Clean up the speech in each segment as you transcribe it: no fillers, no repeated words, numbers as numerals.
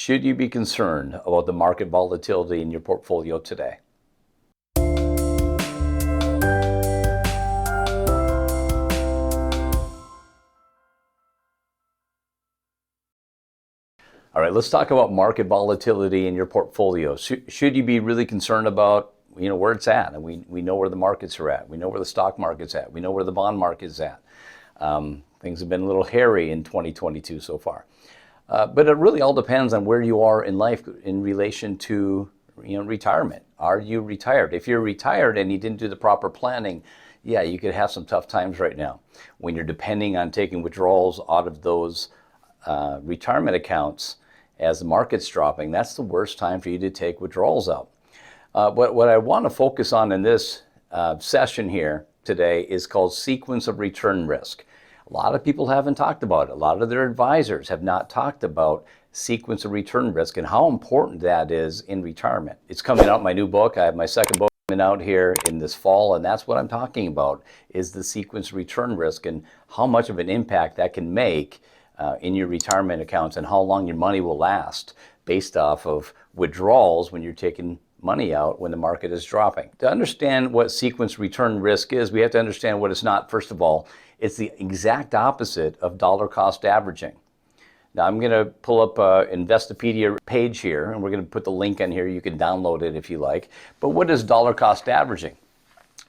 Should you be concerned about the market volatility in your portfolio today? All right, let's talk about market volatility in your portfolio. Should you be really concerned about where it's at? And we know where the markets are at. We know where the stock market's at. We know where the bond market's at. Things have been a little hairy in 2022 so far. But it really all depends on where you are in life in relation to retirement. Are you retired? If you're retired and you didn't do the proper planning, yeah, you could have some tough times right now. When you're depending on taking withdrawals out of those retirement accounts as the market's dropping, that's the worst time for you to take withdrawals out. What I want to focus on in this session here today is called sequence of return risk. A lot of people haven't talked about it. A lot of their advisors have not talked about sequence of return risk and how important that is in retirement. It's coming out in my new book. I have my second book coming out here in this fall, and that's what I'm talking about, is the sequence of return risk and how much of an impact that can make in your retirement accounts and how long your money will last based off of withdrawals when you're taking money out when the market is dropping. To understand what sequence return risk is, we have to understand what it's not. First of all, it's the exact opposite of dollar cost averaging. Now I'm going to pull up Investopedia page here, and we're going to put the link in here. You can download it if you like. But what is dollar cost averaging?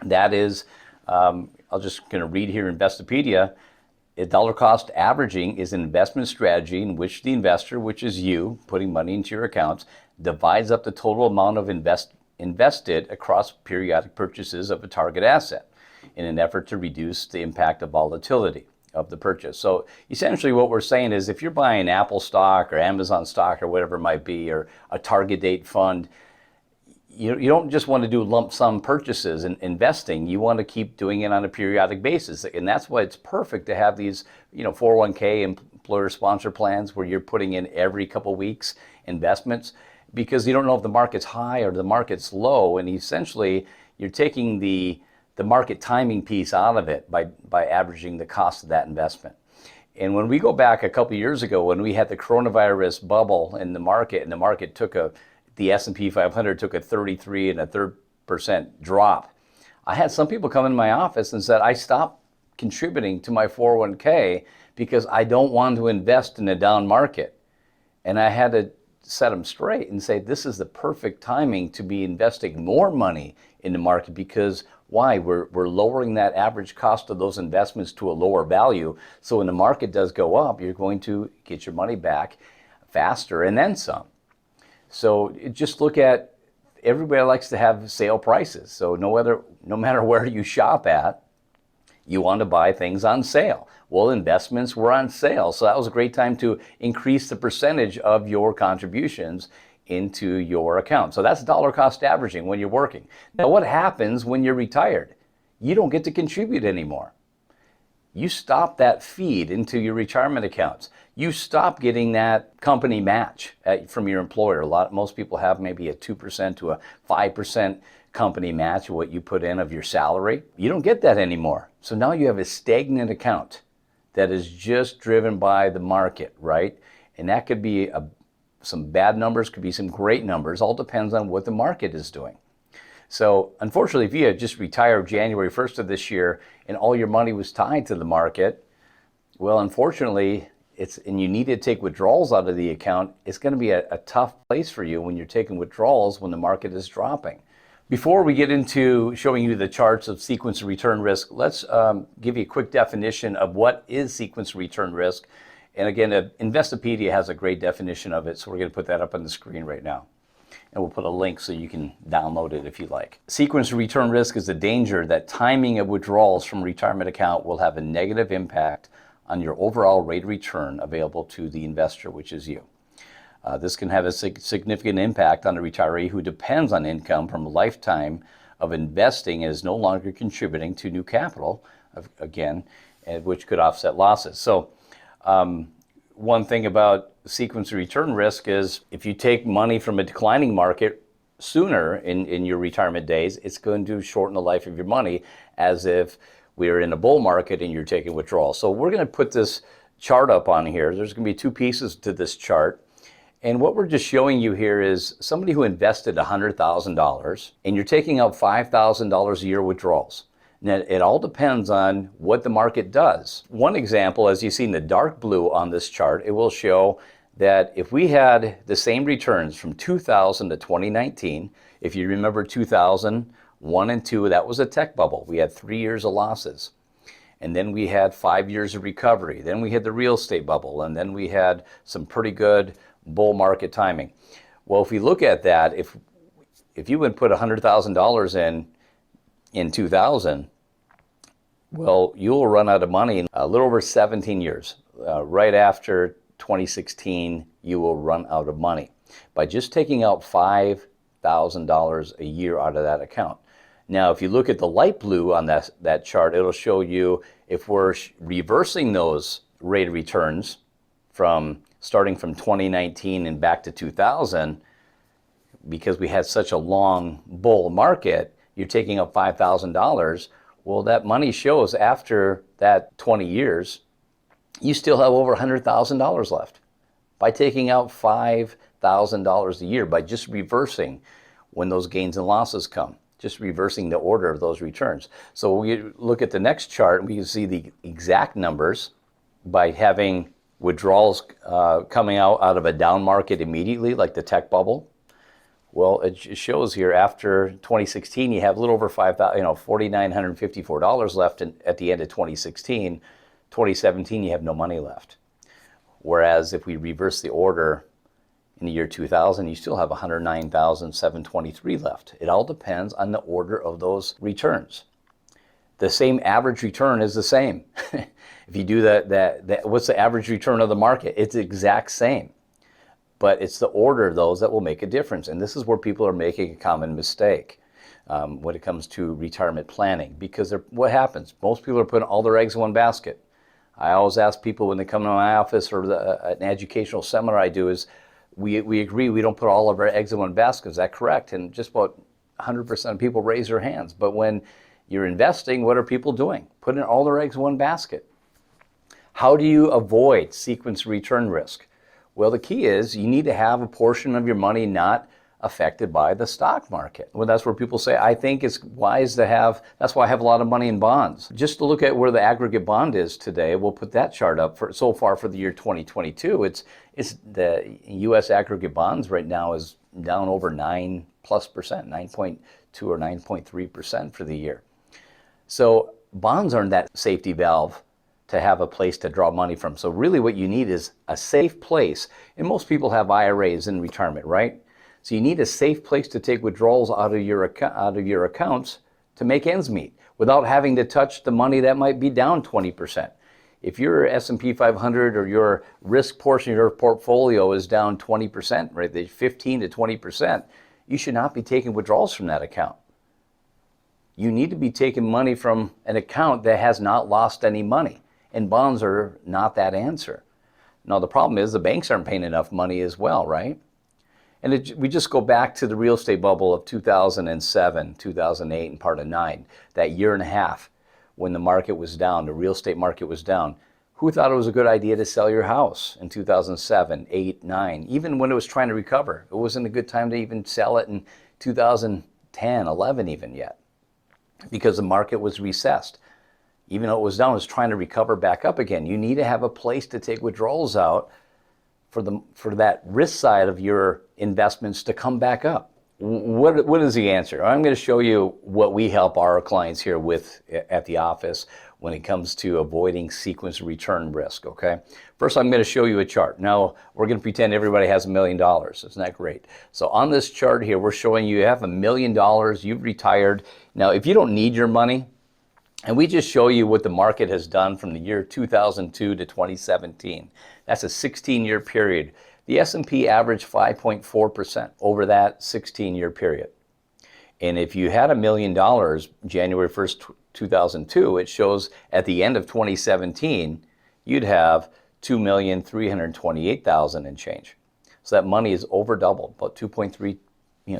That is, I'll just going to read here Investopedia. Dollar cost averaging is an investment strategy in which the investor, which is you, putting money into your accounts, divides up the total amount of invested across periodic purchases of a target asset in an effort to reduce the impact of volatility of the purchase. So essentially what we're saying is if you're buying Apple stock or Amazon stock or whatever it might be, or a target date fund, you don't just want to do lump sum purchases and investing. You want to keep doing it on a periodic basis. And that's why it's perfect to have these 401k employer sponsor plans where you're putting in every couple weeks investments, because you don't know if the market's high or the market's low. And essentially you're taking the market timing piece out of it by averaging the cost of that investment. And when we go back a couple of years ago, when we had the coronavirus bubble in the market, and the market the S&P 500 took a 33 and a third % drop, I had some people come in my office and said, I stopped contributing to my 401k because I don't want to invest in a down market. And I had to set them straight and say, this is the perfect timing to be investing more money in the market, because why? We're lowering that average cost of those investments to a lower value. So when the market does go up, you're going to get your money back faster and then some. So just look at, everybody likes to have sale prices. So no matter where you shop at, you want to buy things on sale. Well, investments were on sale. So that was a great time to increase the percentage of your contributions into your account. So that's dollar cost averaging when you're working. Now, what happens when you're retired? You don't get to contribute anymore. You stop that feed into your retirement accounts. You stop getting that company match from your employer. Most people have maybe a 2% to a 5% company match, what you put in of your salary. You don't get that anymore. So now you have a stagnant account that is just driven by the market, right? And that could be some bad numbers, could be some great numbers. All depends on what the market is doing. So unfortunately, if you had just retired January 1st of this year and all your money was tied to the market, well, unfortunately, and you need to take withdrawals out of the account, it's going to be a tough place for you when you're taking withdrawals when the market is dropping. Before we get into showing you the charts of sequence of return risk, let's give you a quick definition of what is sequence of return risk. And again, Investopedia has a great definition of it, so we're going to put that up on the screen right now. And we'll put a link so you can download it if you like. Sequence of return risk is the danger that timing of withdrawals from a retirement account will have a negative impact on your overall rate of return available to the investor, which is you. This can have a significant impact on a retiree who depends on income from a lifetime of investing and is no longer contributing to new capital, again, which could offset losses. So one thing about sequence of return risk is if you take money from a declining market sooner in your retirement days, it's going to shorten the life of your money, as if we're in a bull market and you're taking withdrawals. So we're going to put this chart up on here. There's going to be two pieces to this chart. And what we're just showing you here is somebody who invested $100,000 and you're taking out $5,000 a year withdrawals. Now, it all depends on what the market does. One example, as you see in the dark blue on this chart, it will show that if we had the same returns from 2000 to 2019, if you remember 2001 and 2, that was a tech bubble. We had 3 years of losses. And then we had 5 years of recovery. Then we had the real estate bubble. And then we had some pretty good bull market timing. Well, if we look at that, if you would put $100,000 in 2000, well, you'll run out of money in a little over 17 years. Right after 2016, you will run out of money by just taking out $5,000 a year out of that account. Now, if you look at the light blue on that chart, it'll show you if we're reversing those rate of returns starting from 2019 and back to 2000, because we had such a long bull market, you're taking out $5,000. Well, that money shows after that 20 years, you still have over $100,000 left by taking out $5,000 a year, by just reversing when those gains and losses come, just reversing the order of those returns. So we look at the next chart, we can see the exact numbers by having withdrawals coming out of a down market immediately, like the tech bubble. Well, it shows here after 2016, you have a little over $4,954 left at the end of 2016. 2017, you have no money left. Whereas if we reverse the order in the year 2000, you still have $109,723 left. It all depends on the order of those returns. The same average return is the same. If you do that, what's the average return of the market? It's the exact same. But it's the order of those that will make a difference. And this is where people are making a common mistake when it comes to retirement planning. Because what happens? Most people are putting all their eggs in one basket. I always ask people when they come to my office or an educational seminar I do is, we agree we don't put all of our eggs in one basket. Is that correct? And just about 100% of people raise their hands. But when you're investing, what are people doing? Putting all their eggs in one basket. How do you avoid sequence return risk? Well, the key is you need to have a portion of your money not affected by the stock market. Well, that's where people say, I think it's wise to have, that's why I have a lot of money in bonds. Just to look at where the aggregate bond is today, we'll put that chart up for so far for the year 2022. It's the U.S. aggregate bonds right now is down over 9+%, 9.2 or 9.3% for the year. So bonds aren't that safety valve to have a place to draw money from. So really what you need is a safe place. And most people have IRAs in retirement, right? So you need a safe place to take withdrawals out of your accounts to make ends meet without having to touch the money that might be down 20%. If your S&P 500 or your risk portion of your portfolio is down 20%, right, the 15 to 20%, you should not be taking withdrawals from that account. You need to be taking money from an account that has not lost any money. And bonds are not that answer. Now, the problem is the banks aren't paying enough money as well, right? And we just go back to the real estate bubble of 2007, 2008, and part of 9, that year and a half when the market was down, the real estate market was down. Who thought it was a good idea to sell your house in 2007, 8, 9, even when it was trying to recover? It wasn't a good time to even sell it in 2010, 11 even yet, because the market was recessed. Even though it was down, it was trying to recover back up again. You need to have a place to take withdrawals out for that risk side of your investments to come back up. What is the answer? I'm going to show you what we help our clients here with at the office when it comes to avoiding sequence return risk, okay? First, I'm going to show you a chart. Now, we're going to pretend everybody has $1 million. Isn't that great? So on this chart here, we're showing you have $1 million, you've retired. Now, if you don't need your money, and we just show you what the market has done from the year 2002 to 2017. That's a 16-year period. The S&P averaged 5.4% over that 16-year period. And if you had $1 million January 1st, 2002, it shows at the end of 2017, you'd have $2,328,000 and change. So that money is over doubled, about 2.3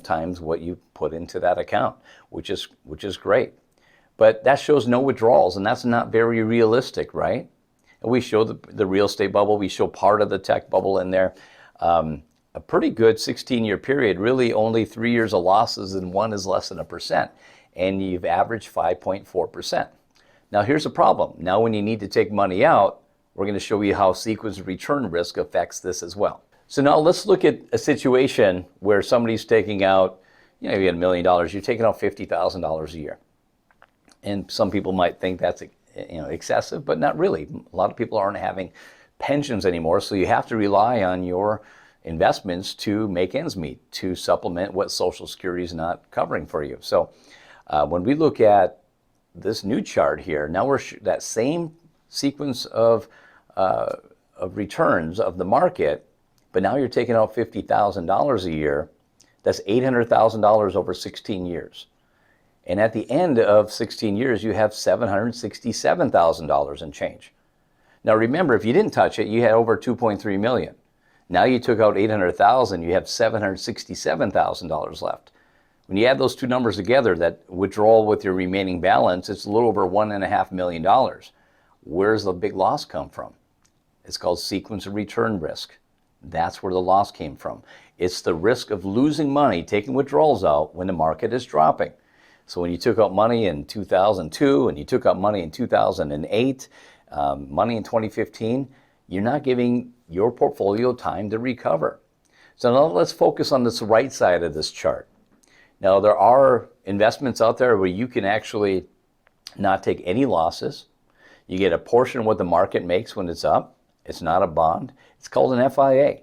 times what you put into that account, which is great. But that shows no withdrawals, and that's not very realistic, right? And we show the real estate bubble. We show part of the tech bubble in there. a pretty good 16-year period, really only 3 years of losses and one is less than 1%. And you've averaged 5.4%. Now here's the problem. Now when you need to take money out, we're going to show you how sequence of return risk affects this as well. So now let's look at a situation where somebody's taking out, you get $1 million, you're taking out $50,000 a year. And some people might think that's excessive, but not really. A lot of people aren't having pensions anymore, so you have to rely on your investments to make ends meet, to supplement what Social Security is not covering for you. So when we look at this new chart here, now we're that same sequence of returns of the market, but now you're taking out $50,000 a year. That's $800,000 over 16 years. And at the end of 16 years, you have $767,000 in change. Now remember, if you didn't touch it, you had over $2.3 million. Now you took out $800,000, you have $767,000 left. When you add those two numbers together, that withdrawal with your remaining balance, it's a little over $1.5 million. Where's the big loss come from? It's called sequence of return risk. That's where the loss came from. It's the risk of losing money, taking withdrawals out when the market is dropping. So when you took out money in 2002 and you took out money in 2008, money in 2015, you're not giving your portfolio time to recover. So now let's focus on this right side of this chart. Now there are investments out there where you can actually not take any losses. You get a portion of what the market makes when it's up. It's not a bond. It's called an FIA.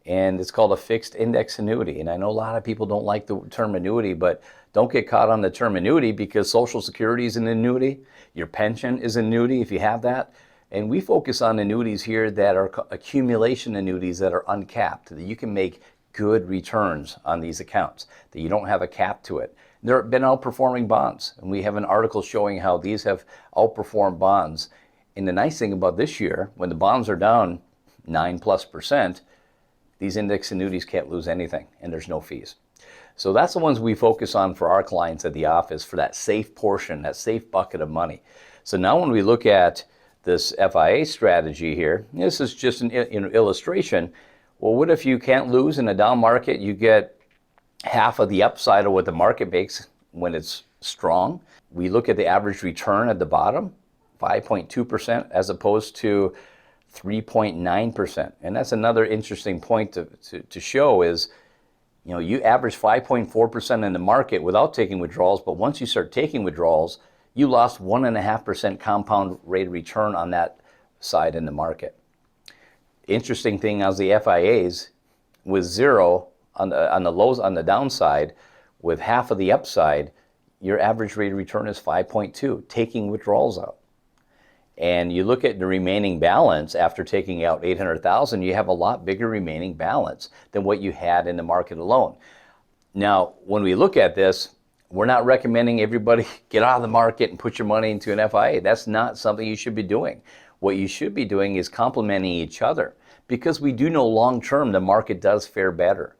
And it's called a fixed index annuity. And I know a lot of people don't like the term annuity, but don't get caught on the term annuity because Social Security is an annuity. Your pension is an annuity if you have that. And we focus on annuities here that are accumulation annuities that are uncapped, that you can make good returns on these accounts, that you don't have a cap to it. They've been outperforming bonds. And we have an article showing how these have outperformed bonds. And the nice thing about this year, when the bonds are down 9+%, these index annuities can't lose anything, and there's no fees. So that's the ones we focus on for our clients at the office for that safe portion, that safe bucket of money. So now when we look at this FIA strategy here, this is just an illustration. Well, what if you can't lose in a down market? You get half of the upside of what the market makes when it's strong. We look at the average return at the bottom, 5.2% as opposed to 3.9%. And that's another interesting point to show is, you average 5.4% in the market without taking withdrawals, but once you start taking withdrawals, you lost 1.5% compound rate of return on that side in the market. Interesting thing is the FIAs with zero on the lows on the downside, with half of the upside, your average rate of return is 5.2, taking withdrawals out. And you look at the remaining balance after taking out $800,000, you have a lot bigger remaining balance than what you had in the market alone. Now, when we look at this, we're not recommending everybody get out of the market and put your money into an FIA. That's not something you should be doing. What you should be doing is complementing each other, because we do know long term the market does fare better.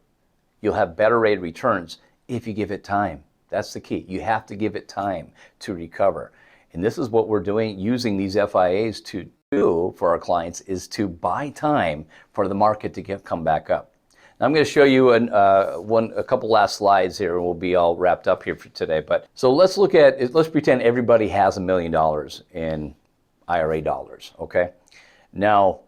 You'll have better rate of returns if you give it time. That's the key. You have to give it time to recover. And this is what we're doing, using these FIAs to do for our clients, is to buy time for the market to come back up. Now I'm going to show you a couple last slides here, and we'll be all wrapped up here for today. But so let's look at, let's pretend everybody has $1 million in IRA dollars, okay? Now,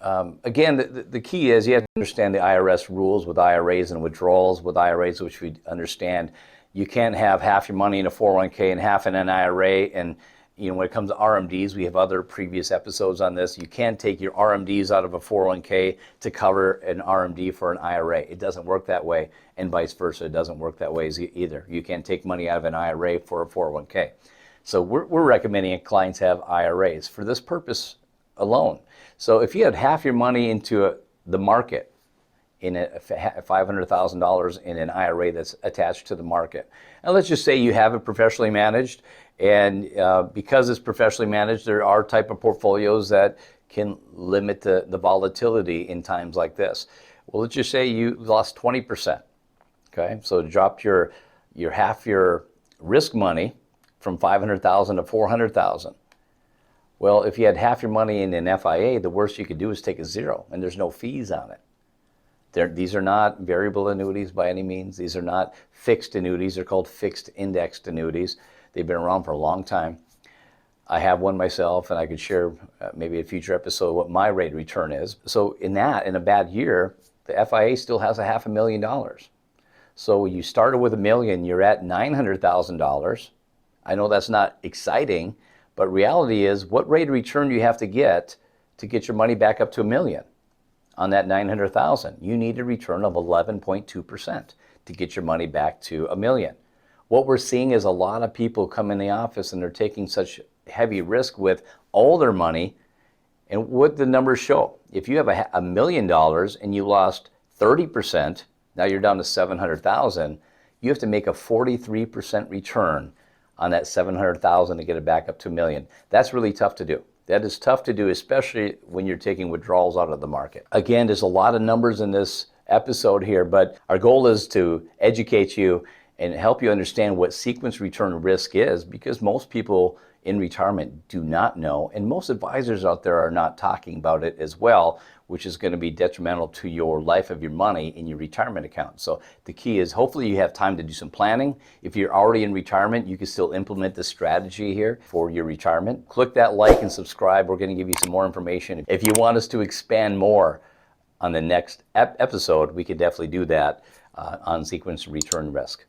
again, the key is you have to understand the IRS rules with IRAs and withdrawals with IRAs, which we understand. You can't have half your money in a 401k and half in an IRA. And when it comes to RMDs, we have other previous episodes on this. You can't take your RMDs out of a 401k to cover an RMD for an IRA. It doesn't work that way, and vice versa. It doesn't work that way either. You can't take money out of an IRA for a 401k. So we're recommending clients have IRAs for this purpose alone. So if you had half your money into the market, in $500,000 in an IRA that's attached to the market. And let's just say you have it professionally managed, and because it's professionally managed, there are type of portfolios that can limit the volatility in times like this. Well, let's just say you lost 20%, okay? So drop your half your risk money from $500,000 to $400,000. Well, if you had half your money in an FIA, the worst you could do is take a zero, and there's no fees on it. These are not variable annuities by any means. These are not fixed annuities. They're called fixed indexed annuities. They've been around for a long time. I have one myself, and I could share maybe a future episode what my rate of return is. So in a bad year, the FIA still has $500,000. So you started with $1 million, you're at $900,000. I know that's not exciting, but reality is, what rate of return do you have to get your money back up to $1 million on that $900,000? You need a return of 11.2% to get your money back to $1 million. What we're seeing is a lot of people come in the office and they're taking such heavy risk with all their money. And what the numbers show, if you have $1 million and you lost 30%, now you're down to 700,000, you have to make a 43% return on that 700,000 to get it back up to $1 million. That's really tough to do. That is tough to do, especially when you're taking withdrawals out of the market. Again, there's a lot of numbers in this episode here, but our goal is to educate you and help you understand what sequence return risk is, because most people in retirement do not know, and most advisors out there are not talking about it as well, which is going to be detrimental to your life of your money in your retirement account. So the key is, hopefully you have time to do some planning. If you're already in retirement, you can still implement the strategy here for your retirement. Click that like and subscribe. We're going to give you some more information. If you want us to expand more on the next episode, we could definitely do that on sequence return risk.